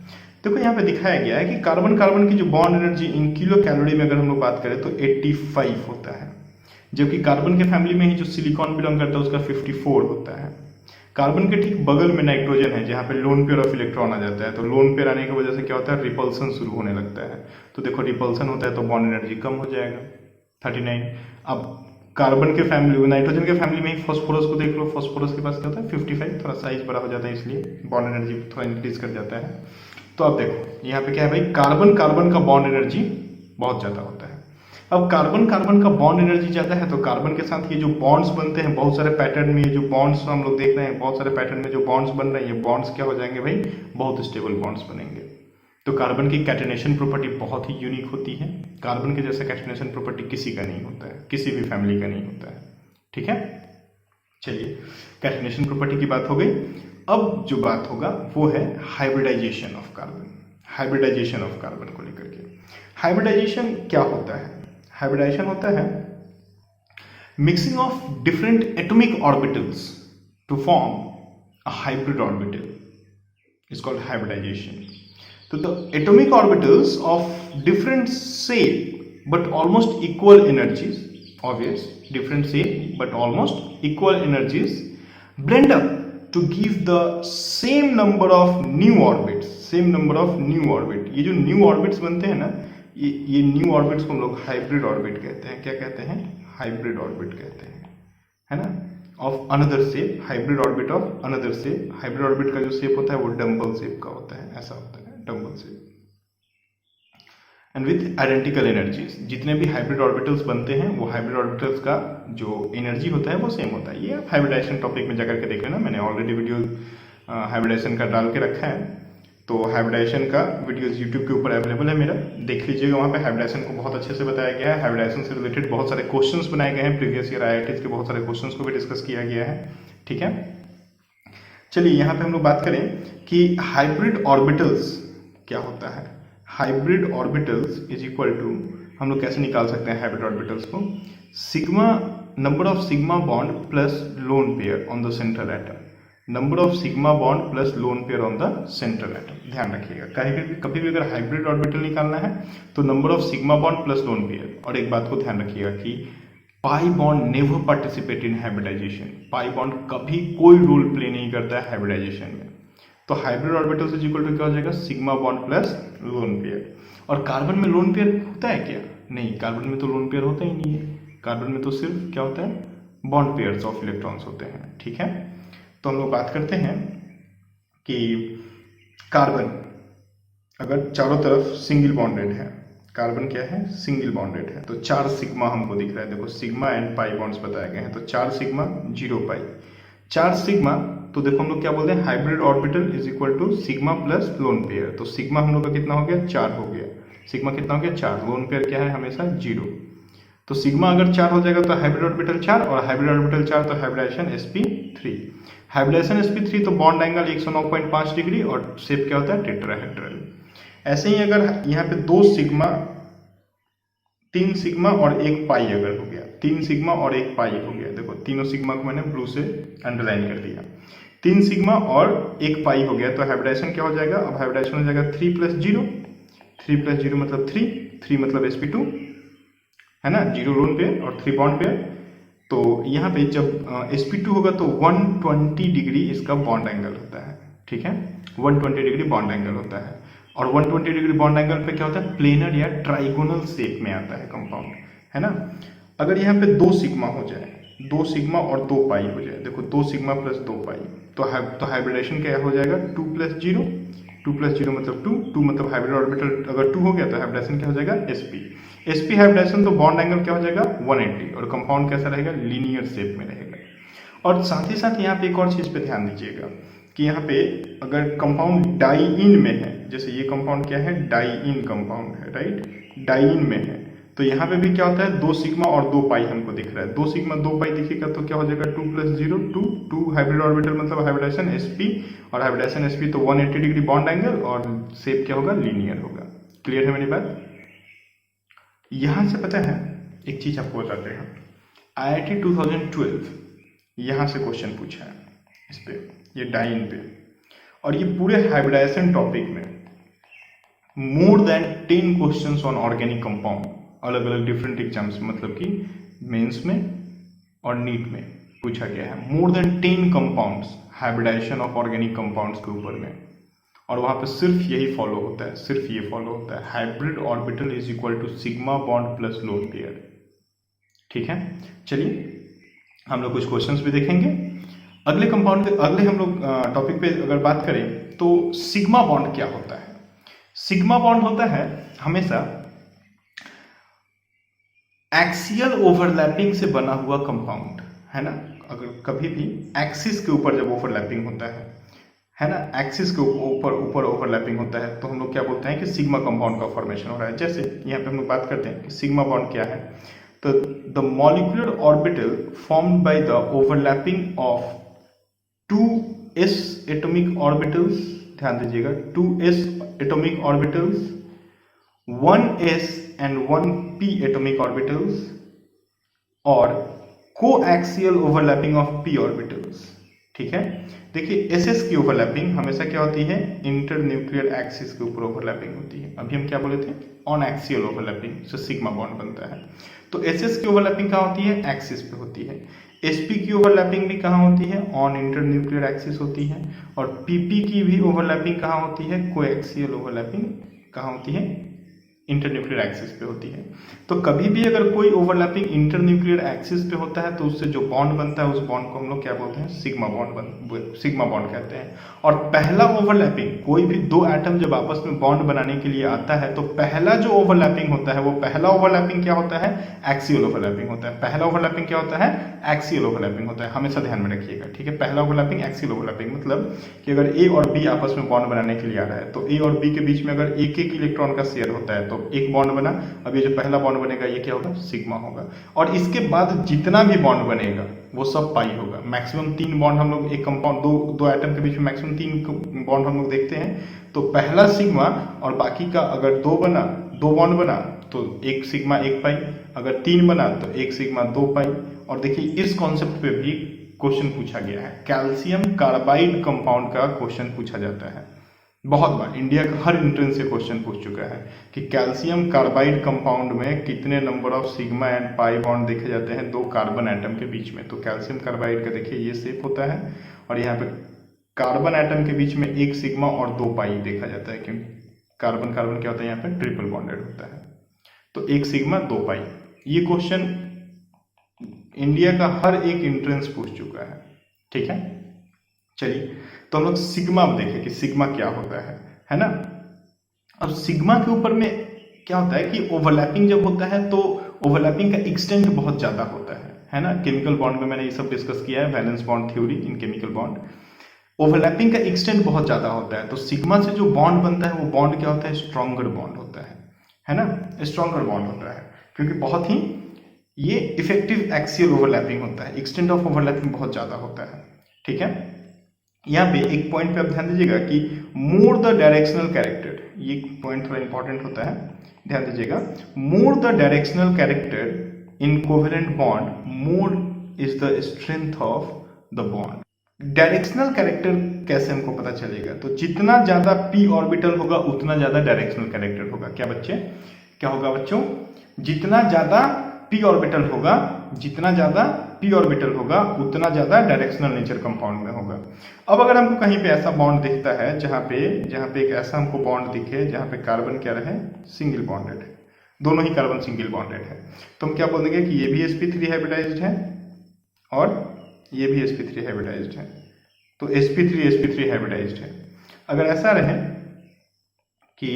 देखो यहाँ पे दिखाया गया है कि कार्बन कार्बन की जो bond energy in kilo calorie में अगर हम लोग बात करें तो 85 होता है, जबकि कार्बन के फैमिली में ही जो सिलिकॉन बिलोंग करता है उसका 54 होता है। कार्बन के ठीक बगल में नाइट्रोजन है जहाँ पे लोन पेयर ऑफ इलेक्ट्रॉन आ जाता है, तो लोन पेयर आने की वजह से क्या होता है, रिपल्सन शुरू होने लगता है। तो देखो रिपल्सन होता है तो बॉन्ड एनर्जी कम हो जाएगा 39। अब कार्बन के फैमिली, नाइट्रोजन के फैमिली में ही फॉस्फोरस को देख लो, फॉस्फोरस के पास क्या होता है 55, थोड़ा साइज बड़ा हो जाता है इसलिए बॉन्ड एनर्जी थोड़ा इंक्रीज कर जाता है। तो अब देखो यहाँ पे क्या है भाई, कार्बन कार्बन का बॉन्ड एनर्जी बहुत ज़्यादा होता है। अब कार्बन कार्बन का बॉन्ड एनर्जी ज़्यादा है तो कार्बन के साथ ये जो बॉन्ड्स बनते हैं बहुत सारे पैटर्न में, ये जो बॉन्ड्स हम लोग देख रहे हैं बहुत सारे पैटर्न में जो बॉन्ड्स बन रहे हैं, ये बॉन्ड्स क्या हो जाएंगे भाई, बहुत स्टेबल बॉन्ड्स बनेंगे। तो कार्बन की कैटेनेशन प्रॉपर्टी बहुत ही यूनिक होती है। कार्बन के जैसा कैटेनेशन प्रॉपर्टी किसी का नहीं होता है, किसी भी फैमिली का नहीं होता है। ठीक है, चलिए कैटेनेशन प्रॉपर्टी की बात हो गई। अब जो बात होगा वो है hybridization of carbon. Hybridization of carbon को लेकर के, हाइब्रिडाइजेशन क्या होता है? हाइब्रिडाइजेशन होता है mixing of different atomic orbitals to form a hybrid orbital is called hybridisation. तो the atomic orbitals of different shape but almost equal energies, obvious different shape but almost equal energies blend up to give the same number of new orbits, same number of new orbit। ये जो new orbits बनते हैं ना, ये new orbits को हम लोग hybrid orbit कहते हैं। क्या कहते हैं? हाइब्रिड ऑर्बिट कहते हैं, है ना, of another shape, hybrid orbit of another shape. Hybrid orbit का जो शेप होता है वो डम्बल शेप का होता है, ऐसा होता है dumbbell shape, and with identical energies. जितने भी हाइब्रिड ऑर्बिटल्स बनते हैं वो हाइब्रिड ऑर्बिटल्स का जो एनर्जी होता है वो सेम होता है। ये आप हाइब्रिडाइजेशन टॉपिक में जाकर के देख लेना, मैंने ऑलरेडी वीडियो हाइब्रिडाइजेशन का डाल के रखा है, तो हाइब्रिडाइजेशन का वीडियोस यूट्यूब के ऊपर अवेलेबल है मेरा, देख लीजिएगा। वहाँ पे हाइब्रिडाइजेशन को बहुत अच्छे से बताया गया है। हाइब्रिडाइजेशन से रिलेटेड बहुत सारे क्वेश्चंस बनाए गए हैं, प्रीवियस ईयर आईआईटीज के बहुत सारे क्वेश्चंस को भी डिस्कस किया गया है। ठीक है, चलिए यहाँ पे हम लोग बात करें कि हाइब्रिड ऑर्बिटल्स क्या होता है। Hybrid orbitals is equal to, हम लोग कैसे निकाल सकते हैं हाइब्रिड ऑर्बिटल्स को, sigma, number of sigma bond plus lone pair on the central atom, number of sigma bond plus lone pair on the central atom. ध्यान रखिएगा, कभी भी अगर हाइब्रिड ऑर्बिटल निकालना है तो number of sigma bond plus lone pair. और एक बात को ध्यान रखिएगा कि pi bond never participate in hybridization. Pi bond कभी कोई रोल प्ले नहीं करता है हाइब्रिडाइजेशन में। तो hybrid orbital is equal to क्या हो जाएगा, sigma bond plus lone pair. और कार्बन में लोन पेयर होता है क्या? नहीं, कार्बन में तो लोन पेयर होता ही नहीं है। कार्बन में तो सिर्फ क्या होता है, बॉन्ड पेयर्स ऑफ इलेक्ट्रॉन्स होते हैं। ठीक है, तो हम लोग बात करते हैं कि कार्बन अगर चारों तरफ सिंगल बॉन्डेड है, कार्बन क्या है, सिंगल बॉन्डेड है, तो 4 सिग्मा हमको दिख रहा है। देखो सिग्मा एंड पाई बॉन्ड्स बताए गए हैं, तो 4 सिग्मा 0 पाई, 4 सिग्मा। तो देखो हम लोग क्या बोलते हैं, hybrid orbital is equal to sigma plus lone pair. तो सिग्मा हम लोग का कितना हो गया, 4 हो गया। सिग्मा कितना हो गया, 4। लोन पेयर क्या है, हमेशा 0। तो सिग्मा अगर 4 हो जाएगा तो हाइब्रिड ऑर्बिटल 4, और हाइब्रिड ऑर्बिटल 4 तो हाइब्रिडाइजेशन sp3। हाइब्रिडाइजेशन sp3 तो बॉन्ड एंगल 109.5 डिग्री और शेप क्या होता है, टेट्राहेड्रल। ऐसे ही अगर यहाँ पे 2 सिग्मा, 3 सिग्मा और 1 पाई अगर हो गया, 3 सिग्मा और 1 पाई हो गया, देखो तीनों सिग्मा को मैंने ब्लू से अंडरलाइन कर दिया, 3 सिग्मा और 1 पाई हो गया, तो हाइब्रिडाइजेशन क्या हो जाएगा, अब हाइब्रिडाइजेशन हो जाएगा 3 + 0, 3 + 0 मतलब 3, 3 मतलब sp2 है ना, 0 लोन पेयर और 3 बॉन्ड पेयर। तो यहाँ पे जब sp2 होगा तो 120 डिग्री इसका बॉन्ड एंगल होता है। ठीक है, 120 डिग्री बॉन्ड एंगल होता है, और 120 डिग्री बॉन्ड एंगल पे क्या होता है, प्लेनर या ट्राइगोनल शेप में आता है कंपाउंड, है ना। अगर यहाँ पे 2 सिग्मा हो जाए, 2 सिग्मा और 2 पाई हो जाए, देखो 2 सिग्मा प्लस 2 पाई, तो हाइब्रिडाइजेशन क्या हो जाएगा, 2 + 0, 2 + 0 मतलब 2, 2 मतलब हाइब्रिड ऑर्बिटल अगर 2 हो गया तो हाइब्रिडाइजेशन क्या हो जाएगा, sp हाइब्रिडाइजेशन, तो बॉन्ड एंगल क्या हो जाएगा 180, और कंपाउंड कैसा रहेगा, लीनियर शेप में रहेगा। और साथ ही साथ यहाँ पे एक और चीज पे ध्यान दीजिएगा कि यहाँ पे अगर कंपाउंड डाइइन में है, जैसे ये कंपाउंड क्या है, डाइइन कंपाउंड है, राइट, डाइइन में है, तो यहाँ पे भी क्या होता है, 2 सिग्मा और 2 पाई हमको दिख रहा है, 2 सिग्मा 2 पाई दिखेगा तो क्या हो जाएगा, 2 + 0 2 हाइब्रिड ऑर्बिटल मतलब हाइब्रिडाइजेशन sp, और हाइब्रिडाइजेशन sp तो 180 डिग्री बॉन्ड एंगल, और शेप क्या होगा, लीनियर होगा। क्लियर है मेरी बात? यहां से पता है एक चीज आपको बताते हैं, IIT 2012 यहां से क्वेश्चन पूछा है इस पे, ये डाइन पे, और ये पूरे हाइब्रिडाइजेशन टॉपिक में मोर than 10 questions on organic compound, अलग अलग डिफरेंट एग्जाम्स, मतलब कि मेंस में और नीट में पूछा गया है। More than 10 compounds hybridization of organic compounds के ऊपर में, और वहाँ पे सिर्फ यही फॉलो होता है, सिर्फ ये फॉलो होता है, hybrid orbital is equal to sigma bond plus lone pair. ठीक है, चलिए हम लोग कुछ क्वेश्चंस भी देखेंगे। अगले कंपाउंड अगले हम लोग टॉपिक पे अगर बात करें तो सिग्मा बॉन्ड क्या होता है। सिग्मा बॉन्ड होता है हमेशा एक्सियल ओवरलैपिंग से बना हुआ कंपाउंड, है ना। अगर कभी भी एक्सिस के ऊपर जब ओवरलैपिंग होता है ना, एक्सिस के ऊपर ओवरलैपिंग होता है तो हम लोग क्या बोलते हैं कि सिग्मा कंपाउंड का फॉर्मेशन हो रहा है। जैसे यहाँ पे हम लोग बात करते हैं कि सिग्मा बॉन्ड क्या है, तो the molecular orbital formed by the overlapping of 2s atomic orbitals, ध्यान दीजिएगा 2s atomic orbitals, 1s and 1p atomic orbitals और coaxial overlapping of p orbitals. ठीक है, देखिए एसएस की ओवरलैपिंग हमेशा क्या होती है, इंटर न्यूक्लियर एक्सिस के ऊपर ओवरलैपिंग होती है। अभी हम क्या बोले थे, ऑन एक्सियल ओवरलैपिंग से सिग्मा बॉन्ड बनता है। तो एसएस की ओवरलैपिंग कहाँ होती है, एक्सिस पे होती है। एसपी की ओवरलैपिंग भी कहाँ होती है, ऑन इंटर न्यूक्लियर एक्सिस होती है। और पीपी की भी ओवरलैपिंग कहाँ होती है, कोएक्सियल ओवरलैपिंग कहाँ होती है, इंटरन्यूक्लियर एक्सिस पे होती है। तो कभी भी अगर कोई ओवरलैपिंग इंटरन्यूक्लियर एक्सिस पे होता है तो उससे जो बॉन्ड बनता है उस बॉन्ड को हम लोग क्या बोलते हैं, सिग्मा बॉन्ड कहते हैं। और पहला ओवरलैपिंग, कोई भी दो एटम जब आपस में बॉन्ड बनाने के लिए आता है तो पहला जो ओवरलैपिंग होता है वो पहला ओवरलैपिंग क्या होता है, एक्सियल ओवरलैपिंग होता है। पहला ओवरलैपिंग क्या होता है, एक्सियल ओवरलैपिंग होता है, हमेशा ध्यान में रखिएगा। ठीक है, पहला ओवरलैपिंग एक्सियल ओवरलैपिंग मतलब कि अगर ए और बी आपस में बॉन्ड बनाने के लिए आ रहा है तो ए और बी के बीच में अगर एक एक इलेक्ट्रॉन का शेयर होता है तो एक बॉन्ड बना। अब ये जो पहला बॉन्ड बनेगा ये क्या होगा, सिग्मा होगा। और इसके बाद जितना भी बॉन्ड बनेगा वो सब पाई होगा। मैक्सिमम 3 बॉन्ड हम लोग एक कंपाउंड दो एटम के बीच में मैक्सिमम 3 बॉन्ड हम लोग देखते हैं। तो पहला सिग्मा और बाकी का अगर 2 बॉन्ड बना तो 1 सिग्मा 1 पाई, अगर 3 बना तो 1 सिग्मा 2 पाई। और देखिए इस कॉन्सेप्ट पे भी क्वेश्चन पूछा गया है, कैल्शियम कार्बाइड कंपाउंड का क्वेश्चन पूछा जाता है बहुत बार। इंडिया का हर एंट्रेंस से क्वेश्चन पूछ चुका है कि कैल्शियम कार्बाइड कंपाउंड में कितने number of sigma and pi bond देखे जाते हैं 2 कार्बन एटम के बीच में। तो कैल्शियम कार्बाइड का देखिए ये शेप होता है और यहाँ पे कार्बन एटम के बीच में 1 सिग्मा और 2 पाई देखा जाता है, क्योंकि कार्बन कार्बन क्या होता है यहाँ पे ट्रिपल बॉन्डेड होता है। तो 1 सिग्मा 2 पाई, ये क्वेश्चन इंडिया का हर एक एंट्रेंस पूछ चुका है। ठीक है, चलिए तो हम लोग सिग्मा में देखें कि सिग्मा क्या होता है ना। अब सिग्मा के ऊपर में क्या होता है कि ओवरलैपिंग जब होता है तो ओवरलैपिंग का एक्सटेंट बहुत ज्यादा होता है ना। केमिकल बॉन्ड में मैंने ये सब डिस्कस किया है, वैलेंस बॉन्ड थ्योरी इन केमिकल बॉन्ड। ओवरलैपिंग का एक्सटेंट बहुत ज्यादा होता है तो सिग्मा से जो बॉन्ड बनता है वो बॉन्ड क्या होता है, स्ट्रॉन्गर बॉन्ड होता है ना, स्ट्रॉन्गर बॉन्ड होता है, क्योंकि बहुत ही ये इफेक्टिव एक्सियल ओवरलैपिंग होता है, एक्सटेंट ऑफ ओवरलैपिंग बहुत ज्यादा होता है। ठीक है, यहाँ पे एक पॉइंट पे आप ध्यान दीजिएगा कि मोर द डायरेक्शनल कैरेक्टर, ये पॉइंट थोड़ा इंपॉर्टेंट होता है, ध्यान दीजिएगा। More the directional character in covalent bond more is the strength of the bond. Directional character कैसे हमको पता चलेगा, तो जितना ज्यादा p ऑर्बिटल होगा उतना ज्यादा डायरेक्शनल कैरेक्टर होगा। क्या बच्चे, क्या होगा बच्चों, जितना ज्यादा p ऑर्बिटल होगा, जितना ज्यादा p ऑर्बिटल होगा उतना ज्यादा डायरेक्शनल नेचर कंपाउंड में होगा। अब अगर हमको कहीं पे ऐसा बॉन्ड दिखता है जहां पे एक ऐसा हमको बॉन्ड दिखे जहां पे कार्बन क्या रहे, सिंगल बॉन्डेड है, दोनों ही कार्बन सिंगल बॉन्डेड है, तो हम क्या बोल देंगे कि ये भी sp3 हाइब्रिडाइज्ड है और ये भी sp3 हाइब्रिडाइज्ड है। तो sp3 हाइब्रिडाइज्ड है। अगर ऐसा रहे कि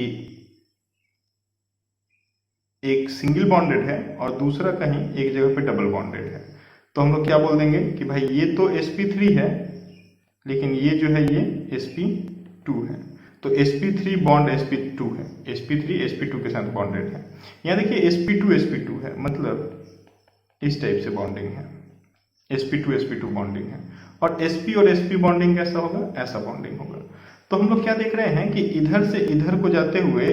एक सिंगल बॉन्डेड है और दूसरा कहीं एक जगह पे डबल बॉन्डेड है, तो हम लोग क्या बोल देंगे कि भाई ये तो sp3 है लेकिन ये जो है ये sp2 है। तो sp3 बॉन्ड sp2 है, sp3 sp2 के साथ बॉन्डेड है। यहाँ देखिए sp2 है, मतलब इस टाइप से बॉन्डिंग है, sp2 बॉन्डिंग है। और sp और sp बॉन्डिंग कैसा होगा, ऐसा बॉन्डिंग होगा। तो हम लोग क्या देख रहे हैं कि इधर से इधर को जाते हुए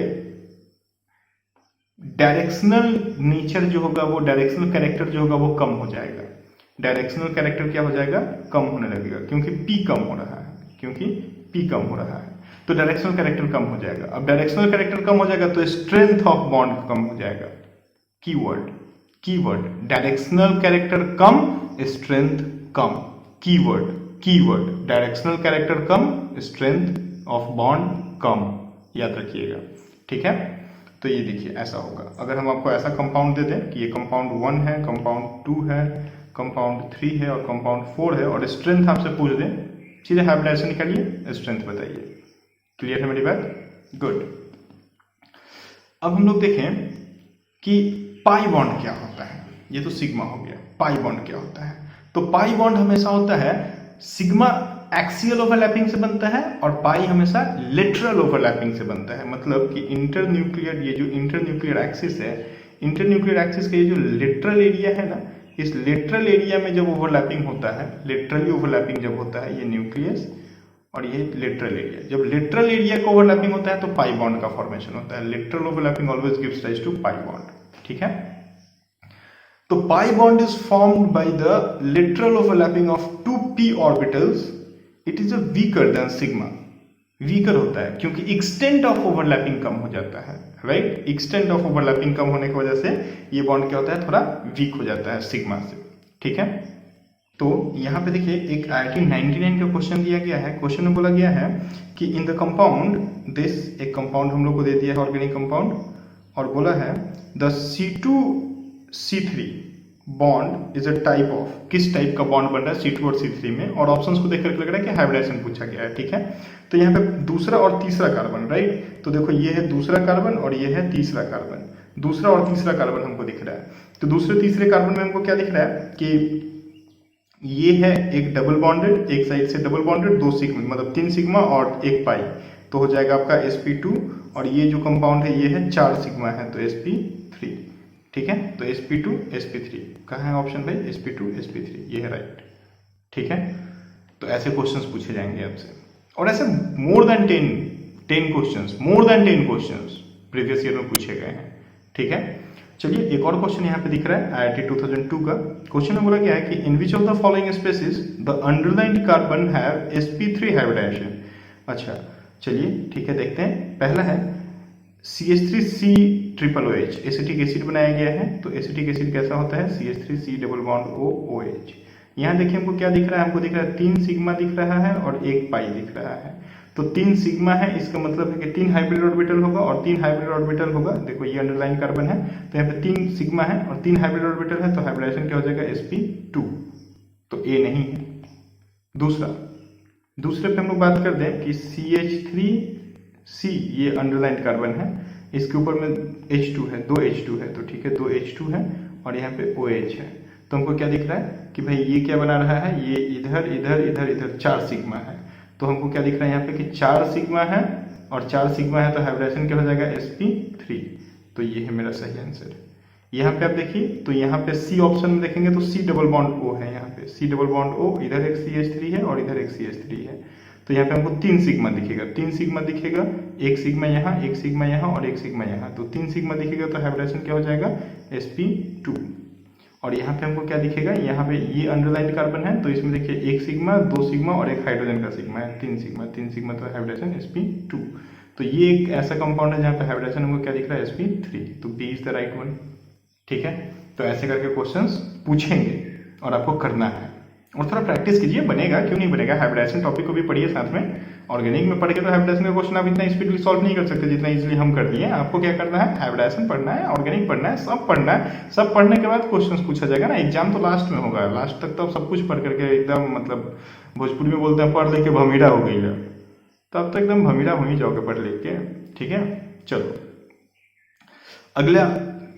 डायरेक्शनल नेचर जो होगा, वो डायरेक्शनल कैरेक्टर जो होगा वो कम हो जाएगा। डायरेक्शनल कैरेक्टर क्या हो जाएगा, कम होने लगेगा, क्योंकि p कम हो रहा है, तो डायरेक्शनल कैरेक्टर कम हो जाएगा। अब डायरेक्शनल कैरेक्टर कम हो जाएगा तो स्ट्रेंथ ऑफ बॉन्ड कम हो जाएगा। कीवर्ड डायरेक्शनल कैरेक्टर कम, स्ट्रेंथ कम, कीवर्ड कीवर्ड, डायरेक्शनल कैरेक्टर कम, स्ट्रेंथ ऑफ बॉन्ड कम, याद रखिएगा, ठीक है। तो ये देखिए ऐसा होगा, अगर हम आपको ऐसा कंपाउंड दे दें कि ये कंपाउंड 1 है, कंपाउंड 2 है, कंपाउंड 3 है और कंपाउंड 4 है, और स्ट्रेंथ आपसे पूछ दें, सीधे हाइब्रिडाइजेशन निकालिए, स्ट्रेंथ बताइए। क्लियर है मेरी बात? गुड। अब हम लोग देखें कि पाई बॉन्ड क्या होता है। ये तो सिग्मा हो गया, पाई बॉन्ड क्या होता है? तो पाई बॉन्ड हमेशा होता है सिग्मा एक्सियल ओवरलैपिंग से बनता है और पाई हमेशा लेटरल ओवरलैपिंग से बनता है। मतलब कि इंटरन्यूक्लियर, ये जो इंटरन्यूक्लियर एक्सिस है, इंटरन्यूक्लियर एक्सिस का ये जो लेटरल एरिया है ना, इस लेटरल एरिया में जब ओवरलैपिंग होता है, लेटरली ओवरलैपिंग जब होता है, ये न्यूक्लियस और ये लेटरल एरिया, जब लेटरल एरिया का ओवरलैपिंग होता है तो पाई बॉन्ड का फॉर्मेशन होता है। Lateral overlapping always gives rise to pi bond, ठीक है। तो pi bond is formed by the lateral overlapping of 2p orbitals. It is a weaker than sigma. Weaker होता है क्योंकि एक्सटेंट ऑफ ओवरलैपिंग कम हो जाता है, राइट। एक्सटेंट ऑफ ओवरलैपिंग कम होने की वजह से ये बॉन्ड क्या होता है, थोड़ा वीक हो जाता है सिग्मा से, ठीक है। तो यहाँ पे देखिए एक IIT 99 का क्वेश्चन दिया गया है। क्वेश्चन में बोला गया है कि इन द कंपाउंड दिस, एक कंपाउंड हम लोग को दे दिया है, ऑर्गेनिक कंपाउंड, और बोला है the C2C3 bond is a type of, किस टाइप का बॉन्ड बन रहा है C2 और C3 में, और ऑप्शंस को देखकर लग रहा है कि हाइब्रिडाइजेशन पूछा गया है, ठीक है। तो यहाँ पे दूसरा और तीसरा कार्बन, राइट। तो देखो ये है दूसरा कार्बन और ये है तीसरा कार्बन, दूसरा और तीसरा कार्बन हमको दिख रहा है। तो दूसरे तीसरे कार्बन में हमको क्या दिख रहा है कि ये है एक डबल बॉन्डेड, एक साइड से डबल बॉन्डेड, 2 सिग्मा, मतलब 3 सिग्मा और 1 पाई, तो हो जाएगा आपका sp2। और ये जो कंपाउंड है ये है 4 सिग्मा है, तो sp3, ठीक है। तो sp2 sp3 कहाँ है ऑप्शन भाई, sp2 sp3, ये है राइट, ठीक है। तो ऐसे क्वेश्चंस पूछे जाएंगे आपसे, और ऐसे मोर देन 10 क्वेश्चंस प्रीवियस ईयर में पूछे गए हैं, ठीक है। चलिए एक और क्वेश्चन यहाँ पे दिख रहा है IIT 2002 का। क्वेश्चन में बोला गया है कि in which of the following species the underlined carbon have sp3 hybridisation. अच्छा चलिए ठीक है, देखते हैं। पहला है CH3COOH, एसिटिक एसिड बनाया गया है। तो एसिटिक एसिड कैसा होता है, CH3C डबल बॉन्ड OOH। यहाँ देखिए हमको क्या दिख रहा है, हमको दिख रहा है 3 सिग्मा दिख रहा है और 1 पाई दिख रहा है। तो 3 सिग्मा है, इसका मतलब है कि 3 हाइब्रिड ऑर्बिटल होगा, और 3 हाइब्रिड ऑर्बिटल होगा। देखो ये अंडरलाइन कार्बन है, तो यहाँ पे 3 सिग्मा है और 3 हाइब्रिड ऑर्बिटल है, तो हाइब्रिडाइजेशन क्या हो जाएगा, sp2। तो A नहीं है। दूसरे पे हम लोग बात कर दें कि CH3C, ये अंडरलाइन कार्बन है, इसके ऊपर में H2 है, 2 H2 है, तो ठीक है 2 H2 है और यहाँ पे OH है। तो हमको क्या दिख रहा है कि भाई ये क्या बना रहा है, ये इधर इधर इधर इधर 4 सिग्मा है। तो हमको क्या दिख रहा है यहाँ पे कि 4 सिग्मा है और 4 सिग्मा है, तो हाइब्रिडाइजेशन क्या हो जाएगा, sp3। तो ये है मेरा सही आंसर। यहाँ पे आप देखिए, तो यहाँ पे C ऑप्शन में देखेंगे तो C डबल बॉन्ड O है, यहाँ पे C डबल बॉन्ड O, इधर एक CH3 है और इधर एक CH3 है। तो यहाँ पे हमको 3 सिग्मा दिखेगा, 3 सिग्मा दिखेगा, 1 सिग्मा यहाँ, 1 सिग्मा यहाँ और 1 सिग्मा यहाँ। तो 3 सिग्मा दिखेगा, तो हाइब्रिडाइजेशन क्या हो जाएगा, sp2। और यहाँ पे हमको क्या दिखेगा, यहाँ पे ये अंडरलाइन कार्बन है, तो इसमें देखिए 1 सिग्मा, 2 सिग्मा और एक हाइड्रोजन का सिग्मा है, 3 सिग्मा, तो हाइब्रिडाइजेशन sp2। तो ये एक ऐसा कंपाउंड है जहाँ पे हाइब्रिडाइजेशन हमको क्या दिख रहा है, sp3। तो B is the right one, ठीक है। तो ऐसे करके क्वेश्चंस पूछेंगे और आपको करना है, और थोड़ा प्रैक्टिस कीजिए, बनेगा क्यों नहीं बनेगा। हाइब्रिडाइजेशन टॉपिक को भी पढ़िए साथ में। ऑर्गेनिक में पढ़ के तो हाइब्रिडाइजेशन का क्वेश्चन आप इतना स्पीडली सॉल्व नहीं कर सकते जितना इजीली हम कर दिए। आपको क्या करना है, हाइब्रिडाइजेशन पढ़ना है, ऑर्गेनिक पढ़ना है, सब पढ़ना है। सब पढ़ने के बाद क्वेश्चंस पूछा जाएगा ना, एग्जाम तो लास्ट में होगा। लास्ट तक तो आप सब कुछ पढ़ करके एकदम, मतलब भोजपुरी में बोलते हैं पढ़ लिख के भमीरा हो गई है, तो अब तो एकदम भमीरा हो ही जाओगे पढ़ लिख के, ठीक है। चलो अगला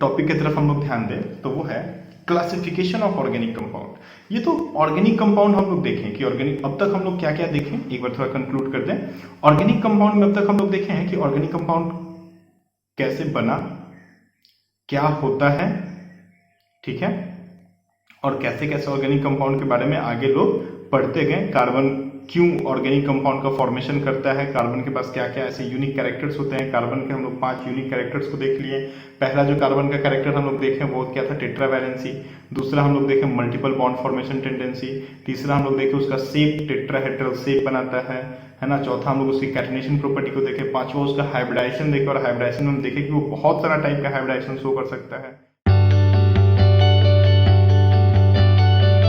टॉपिक की तरफ हम लोग ध्यान दें, तो वो है क्लासिफिकेशन ऑफ ऑर्गेनिक कंपाउंड। ये तो ऑर्गेनिक कंपाउंड हम लोग देखें कि ऑर्गेनिक, अब तक हम लोग क्या क्या देखें, एक बार थोड़ा कंक्लूड कर दें। ऑर्गेनिक कंपाउंड में अब तक हम लोग देखे हैं कि ऑर्गेनिक कंपाउंड कैसे बना, क्या होता है, ठीक है, और कैसे कैसे ऑर्गेनिक कंपाउंड के बारे में आगे लोग पढ़ते गए। कार्बन क्यों ऑर्गेनिक कंपाउंड का फॉर्मेशन करता है, कार्बन के पास क्या क्या ऐसे यूनिक कैरेक्टर्स होते हैं। कार्बन के हम लोग 5 यूनिक कैरेक्टर्स को देख लिए। पहला जो कार्बन का कैरेक्टर हम लोग देखें वो क्या था, टेट्रावैलेंसी। दूसरा हम लोग देखें मल्टीपल बॉन्ड फॉर्मेशन टेंडेंसी। तीसरा हम लोग देखें उसका शेप, टेट्राहेड्रल शेप बनाता है ना। चौथा हम लोग उसकी कैटिनेशन प्रॉपर्टी को देखें। पांचवा उसका हाइब्रिडाइजेशन देखें, और हाइब्रिडाइजेशन में हम देखें कि वो बहुत सारा टाइप का हाइब्रिडाइजेशन शो कर सकता है।